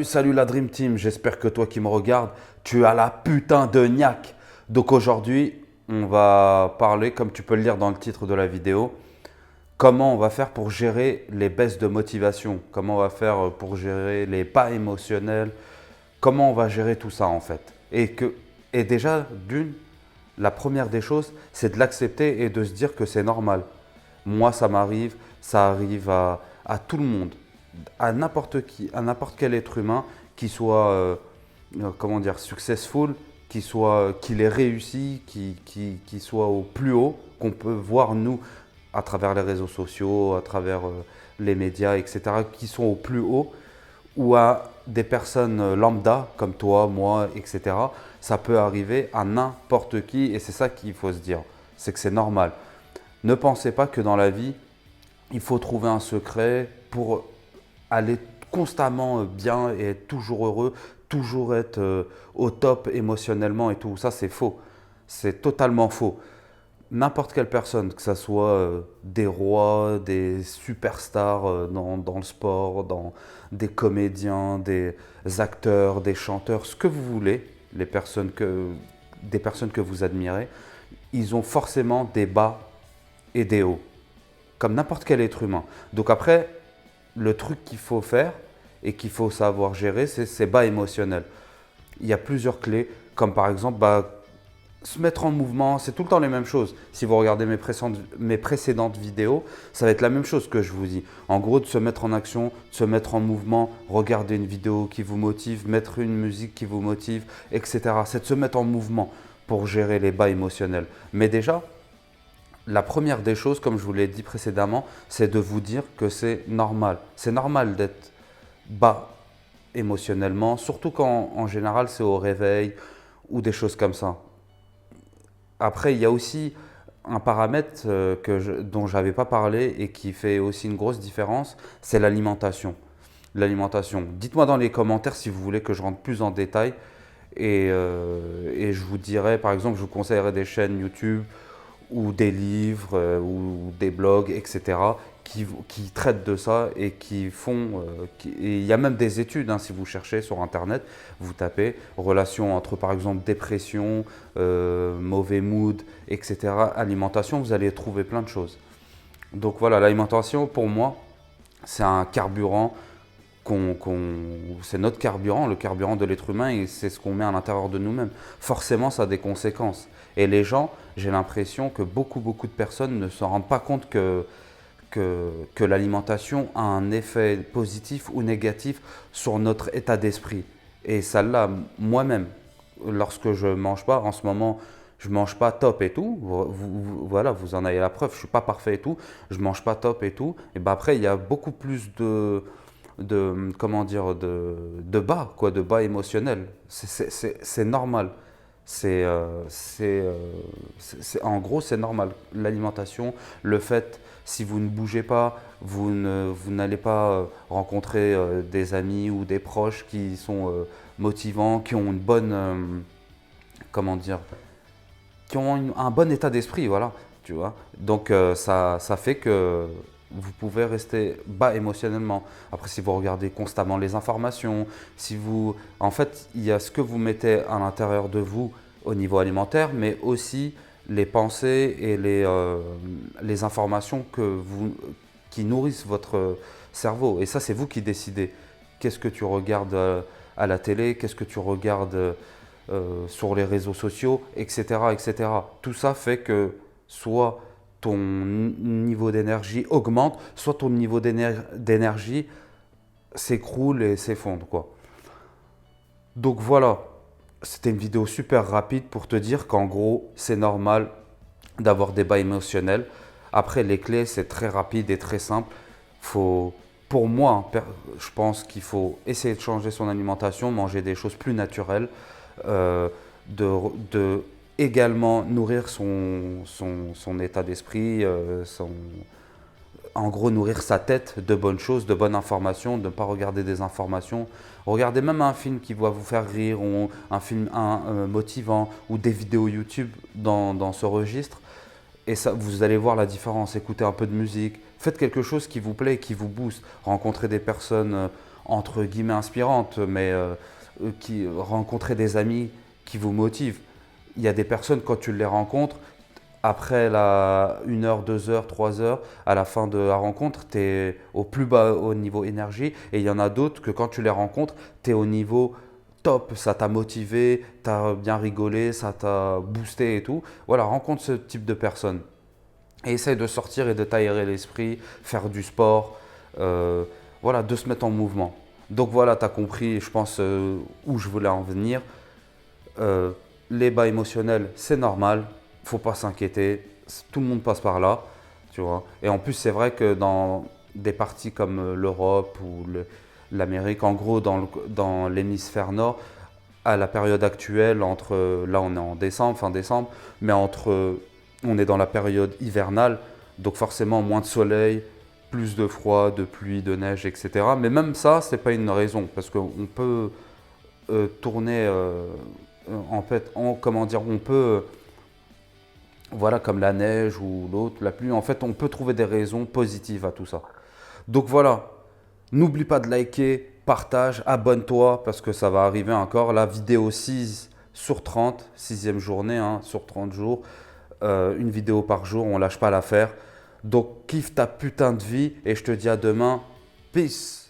Salut la Dream Team, j'espère que toi qui me regardes, tu as la putain de niaque. Donc aujourd'hui, on va parler, comme tu peux le lire dans le titre de la vidéo, comment on va faire pour gérer les baisses de motivation, comment on va faire pour gérer les pas émotionnels, comment on va gérer tout ça en fait. Et déjà, la première des choses, c'est de l'accepter et de se dire que c'est normal. Moi, ça m'arrive, ça arrive à tout le monde, à n'importe qui, à n'importe quel être humain qui soit, comment dire, successful, qu'il ait réussi, qui soit au plus haut, qu'on peut voir nous à travers les réseaux sociaux, à travers les médias, etc., qui sont au plus haut, ou à des personnes lambda comme toi, moi, etc. Ça peut arriver à n'importe qui et c'est ça qu'il faut se dire, c'est que c'est normal. Ne pensez pas que dans la vie, il faut trouver un secret pour aller constamment bien et être toujours heureux, toujours être au top émotionnellement et tout. Ça, c'est faux. C'est totalement faux. N'importe quelle personne, que ce soit des rois, des superstars dans le sport, des comédiens, des acteurs, des chanteurs, ce que vous voulez, des personnes que vous admirez, ils ont forcément des bas et des hauts, comme n'importe quel être humain. Donc après, le truc qu'il faut faire et qu'il faut savoir gérer, c'est ces bas émotionnels. Il y a plusieurs clés, comme par exemple se mettre en mouvement, c'est tout le temps les mêmes choses. Si vous regardez mes précédentes vidéos, ça va être la même chose que je vous dis. En gros, de se mettre en action, de se mettre en mouvement, regarder une vidéo qui vous motive, mettre une musique qui vous motive, etc. C'est de se mettre en mouvement pour gérer les bas émotionnels. Mais déjà, la première des choses, comme je vous l'ai dit précédemment, c'est de vous dire que c'est normal. C'est normal d'être bas émotionnellement, surtout quand en général c'est au réveil ou des choses comme ça. Après, il y a aussi un paramètre dont je n'avais pas parlé et qui fait aussi une grosse différence, c'est l'alimentation. L'alimentation. Dites-moi dans les commentaires si vous voulez que je rentre plus en détail et je vous dirai, par exemple, je vous conseillerais des chaînes YouTube ou des livres ou des blogs, etc., qui traitent de ça et qui font. Et il y a même des études, hein, si vous cherchez sur Internet, vous tapez relation entre, par exemple, dépression, mauvais mood, etc., alimentation, vous allez trouver plein de choses. Donc voilà, l'alimentation, pour moi, c'est un carburant c'est notre carburant, le carburant de l'être humain, et c'est ce qu'on met à l'intérieur de nous-mêmes. Forcément, ça a des conséquences. Et les gens, j'ai l'impression que beaucoup de personnes ne se rendent pas compte que l'alimentation a un effet positif ou négatif sur notre état d'esprit. Et ça l'a moi-même. Lorsque je ne mange pas, en ce moment, je ne mange pas top et tout. Voilà, vous en avez la preuve, je ne suis pas parfait et tout. Je ne mange pas top et tout. Et ben après, il y a beaucoup plus comment dire, de bas, quoi, de bas émotionnel. C'est normal. En gros, c'est normal. L'alimentation, le fait, si vous ne bougez pas, vous n'allez pas rencontrer des amis ou des proches qui sont motivants, qui ont une bonne, comment dire, qui ont un bon état d'esprit, voilà, tu vois. Donc ça fait que vous pouvez rester bas émotionnellement. Après, si vous regardez constamment les informations, en fait, il y a ce que vous mettez à l'intérieur de vous au niveau alimentaire, mais aussi les pensées et les informations qui nourrissent votre cerveau. Et ça, c'est vous qui décidez. Qu'est-ce que tu regardes à la télé, qu'est-ce que tu regardes sur les réseaux sociaux, etc., etc. Tout ça fait que soit ton niveau d'énergie augmente, soit ton niveau d'énergie s'écroule et s'effondre, quoi. Donc voilà, c'était une vidéo super rapide pour te dire qu'en gros, c'est normal d'avoir des bas émotionnels. Après, les clés, c'est très rapide et très simple. Pour moi, je pense qu'il faut essayer de changer son alimentation, manger des choses plus naturelles, euh, de également nourrir son état d'esprit, en gros nourrir sa tête de bonnes choses, de bonnes informations, de ne pas regarder des informations. Regardez même un film qui va vous faire rire, ou un film motivant, ou des vidéos YouTube dans ce registre. Et ça, vous allez voir la différence. Écoutez un peu de musique, faites quelque chose qui vous plaît, qui vous booste. Rencontrez des personnes entre guillemets inspirantes, mais qui rencontrer des amis qui vous motivent. Il y a des personnes, quand tu les rencontres, après la 1 heure, 2 heures, 3 heures, à la fin de la rencontre, tu es au plus bas au niveau énergie. Et il y en a d'autres que quand tu les rencontres, tu es au niveau top. Ça t'a motivé, tu as bien rigolé, ça t'a boosté et tout. Voilà, rencontre ce type de personnes. Et essaye de sortir et de t'aérer l'esprit, faire du sport, euh, voilà, de se mettre en mouvement. Donc voilà, tu as compris, je pense, où je voulais en venir. Euh, les bas émotionnels, c'est normal, faut pas s'inquiéter, tout le monde passe par là, tu vois. Et en plus, c'est vrai que dans des parties comme l'Europe ou l'Amérique, en gros, dans l'hémisphère nord, à la période actuelle, là on est en décembre, fin décembre, mais on est dans la période hivernale, donc forcément moins de soleil, plus de froid, de pluie, de neige, etc. Mais même ça, c'est pas une raison, parce qu'on peut tourner en fait, comment dire, on peut, voilà, comme la neige ou l'autre, la pluie, en fait, on peut trouver des raisons positives à tout ça. Donc voilà, n'oublie pas de liker, partage, abonne-toi, parce que ça va arriver encore. La vidéo 6 sur 30, sixième journée, hein, sur 30 jours, une vidéo par jour, on lâche pas l'affaire. Donc kiffe ta putain de vie et je te dis à demain. Peace.